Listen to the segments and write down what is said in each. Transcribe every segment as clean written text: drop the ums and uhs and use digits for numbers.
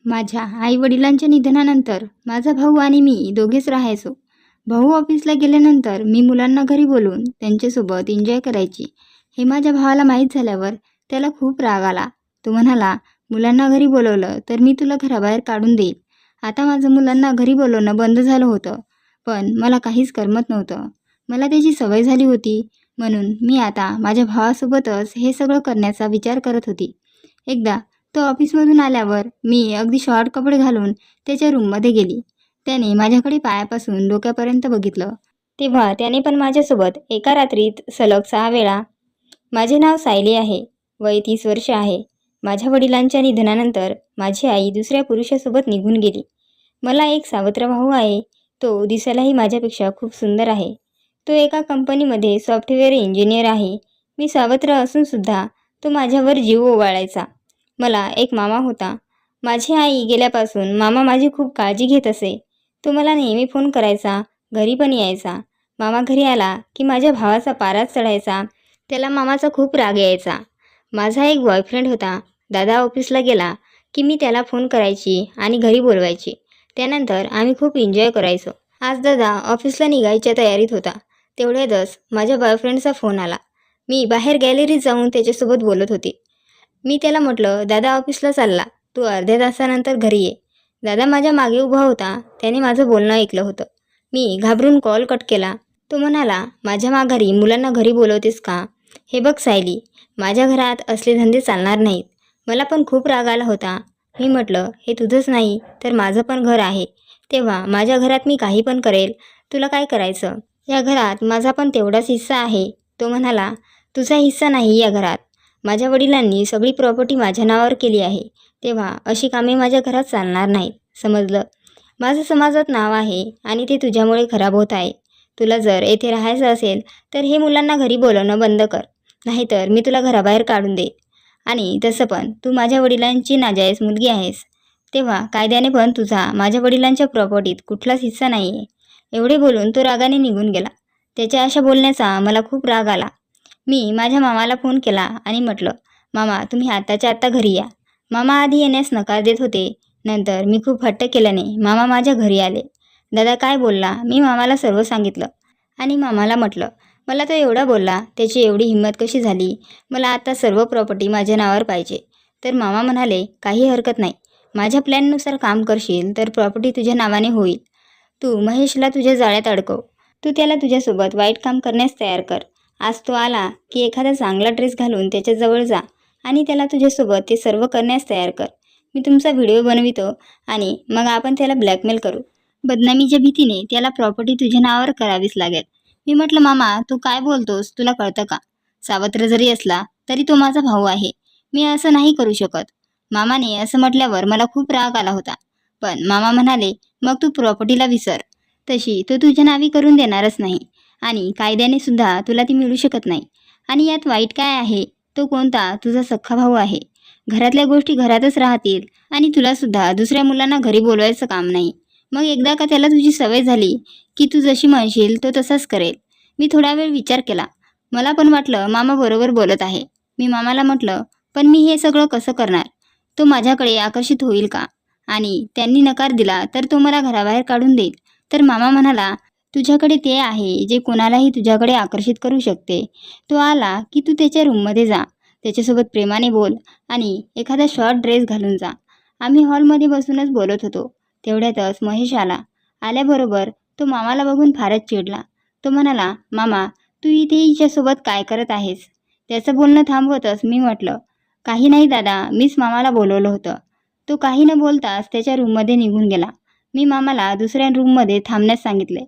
माझ्या आई-वडिलांच्या निधनानंतर माझा भाऊ आणि मी दोघेच राहायचो. भाऊ ऑफिसला गेल्यानंतर मी मुलांना घरी बोलवून त्यांच्यासोबत एन्जॉय करायची. हे माझ्या भावाला माहीत झाल्यावर त्याला खूप राग आला. तो म्हणाला, "मुलांना घरी बोलवलं तर मी तुला घराबाहेर काढून देईन." आता माझं मुलांना घरी बोलवणं बंद झालं होतं, पण मला काहीच करमत नव्हतं. मला त्याची सवय झाली होती, म्हणून मी आता माझ्या भावासोबतच हे सगळं करण्याचा विचार करत होती. एकदा तो ऑफिसमधून आल्यावर मी अगदी शॉर्ट कपडे घालून त्याच्या रूममध्ये गेली. त्याने माझ्याकडे पायापासून डोक्यापर्यंत बघितलं. तेव्हा त्याने पण माझ्यासोबत एका रात्रीत सलग 6 वेळा. माझे नाव सायली आहे. वय 30 वर्ष आहे. माझ्या वडिलांच्या निधनानंतर माझी आई दुसऱ्या पुरुषासोबत निघून गेली. मला एक सावत्र भाऊ आहे. तो दिसायलाही माझ्यापेक्षा खूप सुंदर आहे. तो एका कंपनीमध्ये सॉफ्टवेअर इंजिनियर आहे. मी सावत्र असूनसुद्धा तो माझ्यावर जीव ओवाळायचा. मला एक मामा होता. माझी आई गेल्यापासून मामा माझी खूप काळजी घेत असे. तो मला नेहमी फोन करायचा, घरी पण यायचा. मामा घरी आला की माझ्या भावाचा पाराच चढायचा. त्याला मामाचा खूप राग यायचा. माझा एक बॉयफ्रेंड होता. दादा ऑफिसला गेला की मी त्याला फोन करायची आणि घरी बोलवायची. त्यानंतर आम्ही खूप एन्जॉय करायचो. आज दादा ऑफिसला निघायच्या तयारीत होता. तेवढ्यातच माझ्या बॉयफ्रेंडचा फोन आला. मी बाहेर गॅलरीत जाऊन त्याच्यासोबत बोलत होते. मी त्याला म्हटलं, "दादा ऑफिसला चालला, तू अर्ध्या तासानंतर घरी ये." दादा माझ्या मागे उभा होता. त्याने माझं बोलणं ऐकलं होतं. मी घाबरून कॉल कट केला. तो म्हणाला, "माझ्या माघारी मुलांना घरी बोलवतेस का? हे बघ सायली, माझ्या घरात असले धंदे चालणार नाहीत." मला पण खूप राग आला होता. मी म्हटलं, "हे तुझंच नाही तर माझं पण घर आहे. तेव्हा माझ्या घरात मी काही पण करेल. तुला काय करायचं? या घरात माझा पण तेवढाच हिस्सा आहे." तो म्हणाला, "तुझा हिस्सा नाही या घरात. माझ्या वडिलांनी सगळी प्रॉपर्टी माझ्या नावावर केली आहे. तेव्हा अशी कामे माझ्या घरात चालणार नाहीत. समजलं? माझं समाजात नाव आहे आणि ते तुझ्यामुळे खराब होत आहे. तुला जर येथे राहायचं असेल तर हे मुलांना घरी बोलवणं बंद कर. नाहीतर मी तुला घराबाहेर काढून देईन. आणि तसं पण तू माझ्या वडिलांची नाजायज मुलगी आहेस. तेव्हा कायद्याने पण तुझा माझ्या वडिलांच्या प्रॉपर्टीत कुठलाच हिस्सा नाही आहे." एवढे बोलून तो रागाने निघून गेला. त्याच्या अशा बोलण्याचा मला खूप राग आला. मी माझ्या मामाला फोन केला आणि म्हटलं, "मामा, तुम्ही आत्ताच्या आत्ता घरी या." मामा आधी येण्यास नकार देत होते. नंतर मी खूप हट्ट केल्याने मामा माझ्या घरी आले. दादा काय बोलला मी मामाला सर्व सांगितलं आणि मामाला म्हटलं, "मला तो एवढा बोलला, त्याची एवढी हिंमत कशी झाली? मला आता सर्व प्रॉपर्टी माझ्या नावावर पाहिजे." तर मामा म्हणाले, "काही हरकत नाही. माझ्या प्लॅननुसार काम करशील तर प्रॉपर्टी तुझ्या नावाने होईल. तू महेशला तुझ्या जाळ्यात अडकव. तू त्याला तुझ्यासोबत वाईट काम करण्यास तयार कर. आज तो आला की एखादा चांगला ड्रेस घालून त्याच्याजवळ जा आणि त्याला तुझ्यासोबत ते सर्व करण्यास तयार कर. मी तुमचा व्हिडिओ बनवितो आणि मग आपण त्याला ब्लॅकमेल करू. बदनामीच्या भीतीने त्याला प्रॉपर्टी तुझ्या नावावर करावीच लागेल." मी म्हटलं, "मामा, तू काय बोलतोस? तुला कळतं का? सावत्र जरी असला तरी तो माझा भाऊ आहे. मी असं नाही करू शकत." मामाने असं म्हटल्यावर मला खूप राग आला होता. पण मामा म्हणाले, "मग तू प्रॉपर्टीला विसर. तशी तो तुझ्या नावी करून देणारच नाही आणि कायद्याने सुद्धा तुला ती मिळू शकत नाही. आणि यात वाईट काय आहे? तो कोणता तुझा सख्खा भाऊ आहे. घरातल्या गोष्टी घरातच राहतील आणि तुलासुद्धा दुसऱ्या मुलांना घरी बोलवायचं काम नाही. मग एकदा का त्याला तुझी सवय झाली की तू जशी म्हणशील तो तसाच करेल." मी थोडा वेळ विचार केला. मला पण वाटलं मामा बरोबर बोलत आहे. मी मामाला म्हटलं, "पण मी हे सगळं कसं करणार? तो माझ्याकडे आकर्षित होईल का? आणि त्यांनी नकार दिला तर तो मला घराबाहेर काढून देईल." तर मामा म्हणाला, "तुझ्याकडे ते आहे जे कोणालाही तुझ्याकडे आकर्षित करू शकते. तो आला की तू त्याच्या रूममध्ये जा. त्याच्यासोबत प्रेमाने बोल आणि एखादा शॉर्ट ड्रेस घालून जा." आम्ही हॉलमध्ये बसूनच बोलत होतो. तेवढ्यातच महेश आला. आल्याबरोबर तो मामाला बघून फारच चिडला. तो म्हणाला, "मामा, तू इथे हिच्यासोबत काय करत आहेस?" त्याचं बोलणं थांबवतच मी म्हटलं, "काही नाही दादा, मीच मामाला बोलवलं होतं." तो काही न बोलताच त्याच्या रूममध्ये निघून गेला. मी मामाला दुसऱ्या रूममध्ये थांबण्यास सांगितले.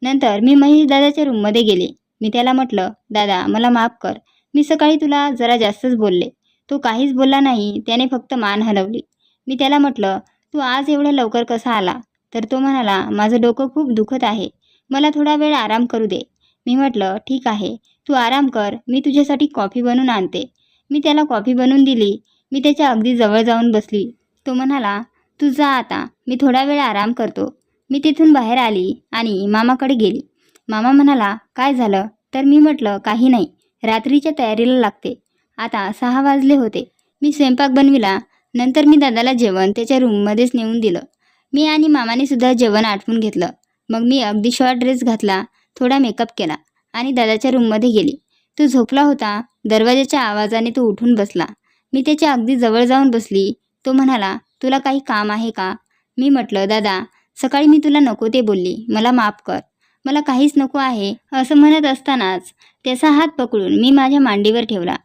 नंतर मी महेश दादाच्या रूममध्ये गेले. मी त्याला म्हटलं, "दादा, मला माफ कर. मी सकाळी तुला जरा जास्तच बोलले." तो काहीच बोलला नाही. त्याने फक्त मान हलवली. मी त्याला म्हटलं, "तू आज एवढ्या लवकर कसा आला?" तर तो म्हणाला, "माझं डोकं खूप दुखत आहे. मला थोडा वेळ आराम करू दे." मी म्हटलं, "ठीक आहे, तू आराम कर. मी तुझ्यासाठी कॉफी बनवून आणते." मी त्याला कॉफी बनवून दिली. मी त्याच्या अगदी जवळ जाऊन बसली. तो म्हणाला, "तू जा आता. मी थोडा वेळ आराम करतो." मी तिथून बाहेर आली आणि मामाकडे गेली. मामा म्हणाला, "काय झालं?" तर मी म्हटलं, "काही नाही. रात्रीच्या तयारीला लागते." आता 6 वाजले होते. मी स्वयंपाक बनविला नंतर मी दादाला जेवण त्याच्या रूममध्येच नेऊन दिलं. मी आणि मामाने सुद्धा जेवण आटपून घेतलं. मग मी अगदी शॉर्ट ड्रेस घातला, थोडा मेकअप केला आणि दादाच्या रूममध्ये गेली. तो झोपला होता. दरवाजाच्या आवाजाने तो उठून बसला. मी त्याच्या अगदी जवळ जाऊन बसली. तो म्हणाला, तुला काही काम आहे का? मी म्हटलं, दादा, सकाळी मी तुला नको ते बोलली, मला माफ कर, मला काहीच नको आहे. असं म्हणत असतानाच त्याचा हात पकडून मी माझ्या मांडीवर ठेवला.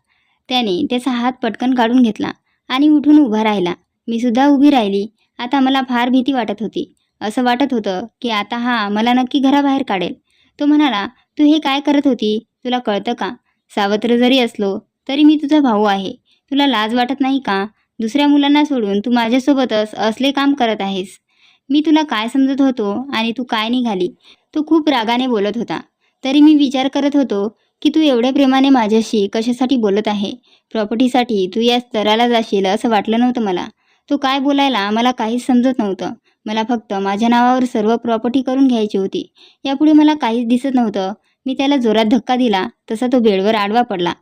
त्याने त्याचा हात पटकन काढून घेतला आणि उठून उभा राहिला. मी सुद्धा उभी राहिली. आता मला फार भीती वाटत होती. असं वाटत होतं की आता हा मला नक्की घराबाहेर काढेल. तो म्हणाला, तू हे काय करत होती? तुला कळतं का? सावत्र जरी असलो तरी मी तुझा भाऊ आहे. तुला लाज वाटत नाही का? दुसऱ्या मुलांना सोडून तू माझ्यासोबतच असले काम करत आहेस. मी तुला काय समजत होतो आणि तू काय निघाली? तो खूप रागाने बोलत होता. तरी मी विचार करत होतो की तू एवढ्या प्रेमाने माझ्याशी कशासाठी बोलत आहे? प्रॉपर्टीसाठी तू या स्तराला जाशील असं वाटलं नव्हतं मला. तो काय बोलायला मला काहीच समजत नव्हतं. मला फक्त माझ्या नावावर सर्व प्रॉपर्टी करून घ्यायची होती. यापुढे मला काहीच दिसत नव्हतं. मी त्याला जोरात धक्का दिला तसा तो बेडवर आडवा पडला.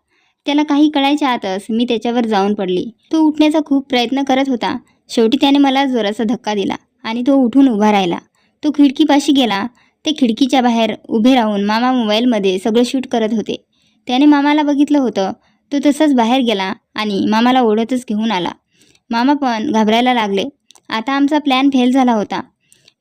त्याला काही कळायच्या आतच मी त्याच्यावर जाऊन पडली. तो उठण्याचा खूप प्रयत्न करत होता. शेवटी त्याने मला जोराचा धक्का दिला आणि तो उठून उभा राहिला. तो खिडकीपाशी गेला. ते खिडकीच्या बाहेर उभे राहून मामा मोबाईलमध्ये सगळं शूट करत होते. त्याने मामाला बघितलं होतं. तो तसाच बाहेर गेला आणि मामाला ओढतच घेऊन आला. मामा पण घाबरायला लागले. आता आमचा प्लॅन फेल झाला होता.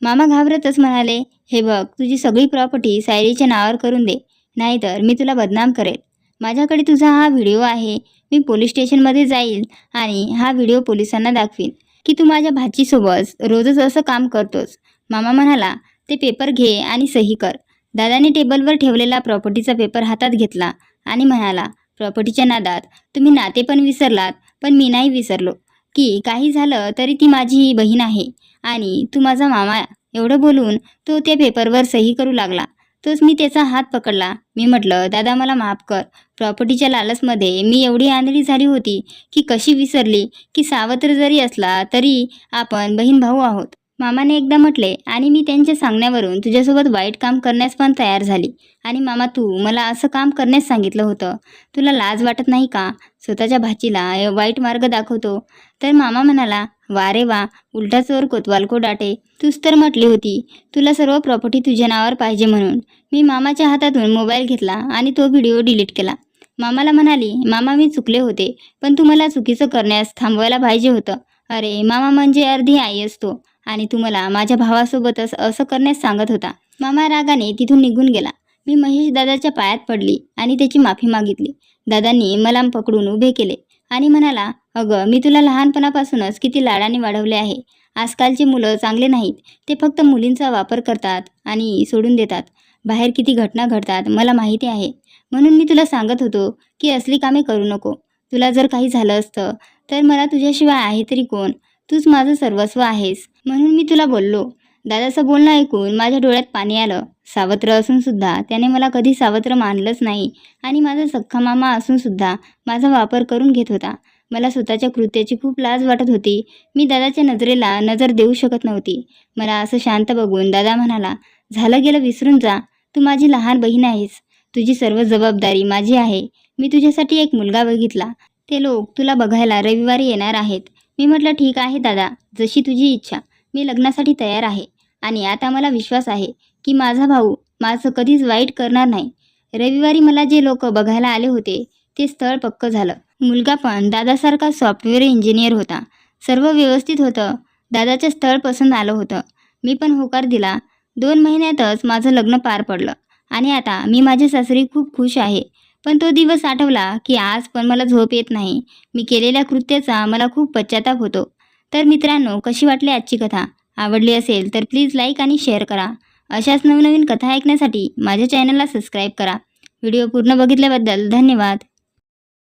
मामा घाबरतच म्हणाले, हे बघ, तुझी सगळी प्रॉपर्टी सायलीच्या नावावर करून दे, नाहीतर मी तुला बदनाम करेल. माझ्याकडे तुझा हा व्हिडिओ आहे. मी पोलीस स्टेशनमध्ये जाईल आणि हा व्हिडिओ पोलिसांना दाखवीन की तू माझ्या भाचीसोबत रोजच असं काम करतोस. मामा म्हणाला, ते पेपर घे आणि सही कर. दादाने टेबलवर ठेवलेला प्रॉपर्टीचा पेपर हातात घेतला आणि म्हणाला, प्रॉपर्टीच्या नादात तुम्ही नाते पण विसरलात, पण मी नाही विसरलो की काही झालं तरी ती माझी बहीण आहे आणि तू माझा मामा. एवढं बोलून तो त्या पेपरवर सही करू लागला. तोच मी त्याचा हात पकडला. मी म्हटलं, दादा, मला माफ कर. प्रॉपर्टीच्या लालचमध्ये मी एवढी आंधळी झाली होती की कशी विसरली की सावत्र जरी असला तरी आपण बहीण भाऊ आहोत. मामाने एकदा म्हटले आणि मी त्यांच्या सांगण्यावरून तुझ्यासोबत वाईट काम करण्यास पण तयार झाली. आणि मामा, तू मला असं काम करण्यास सांगितलं होतं. तुला लाज वाटत नाही का? स्वतःच्या भाचीला वाईट मार्ग दाखवतो. तर मामा म्हणाला, वा रे वा, उलटा चोर कोतवाल को डाटे. तूच तर म्हटली होती तुला सर्व प्रॉपर्टी तुझ्या नावावर पाहिजे म्हणून. मी मामाच्या हातातून मोबाईल घेतला आणि तो व्हिडिओ डिलीट केला. मामाला म्हणाली, मामा, मी चुकले होते, पण तू मला चुकीचं करण्यास थांबवायला पाहिजे होतं. अरे, मामा म्हणजे अर्धी आई असतो आणि तू मला माझ्या भावासोबतच असं करण्यास सांगत होता. मामा रागाने तिथून निघून गेला. मी महेश दादाच्या पायात पडली आणि त्याची माफी मागितली. दादांनी मला पकडून उभे केले आणि म्हणाला, अगं, मी तुला लहानपणापासूनच किती लाडाने वाढवले आहे. आजकालची मुलं चांगले नाहीत. ते फक्त मुलींचा वापर करतात आणि सोडून देतात. बाहेर किती घटना घडतात मला माहिती आहे. म्हणून मी तुला सांगत होतो की असली कामे करू नको. तुला जर काही झालं असतं तर मला तुझ्याशिवाय आहे तरी कोण? तूच माझं सर्वस्व आहेस, म्हणून मी तुला बोललो. दादाचं बोलणं ऐकून माझ्या डोळ्यात पाणी आलं. सावत्र असूनसुद्धा त्याने मला कधी सावत्र मानलंच नाही आणि माझा सख्खा मामा असूनसुद्धा माझा वापर करून घेत होता. मला स्वतःच्या कृत्याची खूप लाज वाटत होती. मी दादाच्या नजरेला नजर देऊ शकत नव्हती. मला असं शांत बघून दादा म्हणाला, झालं गेलं विसरून जा. तू माझी लहान बहीण आहेस. तुझी सर्व जबाबदारी माझी आहे. मी तुझ्यासाठी एक मुलगा बघितला. ते लोक तुला बघायला रविवारी येणार आहेत. मी म्हटलं, ठीक आहे दादा, जशी तुझी इच्छा. मी लग्नासाठी तयार आहे आणि आता मला विश्वास आहे की माझा भाऊ माझं कधीच वाईट करणार नाही. रविवारी मला जे लोक बघायला आले होते ते स्थळ पक्कं झालं. मुलगा पण दादासारखा सॉफ्टवेअर इंजिनियर होता. सर्व व्यवस्थित होतं. दादाचं स्थळ पसंत आलं होतं. मी पण होकार दिला. 2 महिन्यातच माझं लग्न पार पडलं आणि आता मी माझ्या सासरी खूप खुश आहे. पण तो दिवस आठवला की आज पण मला झोप येत नाही. मी केलेल्या कृत्याचा मला खूप पश्चाताप होतो. तर मित्रांनो, कशी वाटली आजची कथा? आवडली असेल तर प्लीज लाईक आणि शेअर करा. अशाच नवनवीन कथा ऐकण्यासाठी माझ्या चॅनलला सबस्क्राईब करा. व्हिडिओ पूर्ण बघितल्याबद्दल धन्यवाद.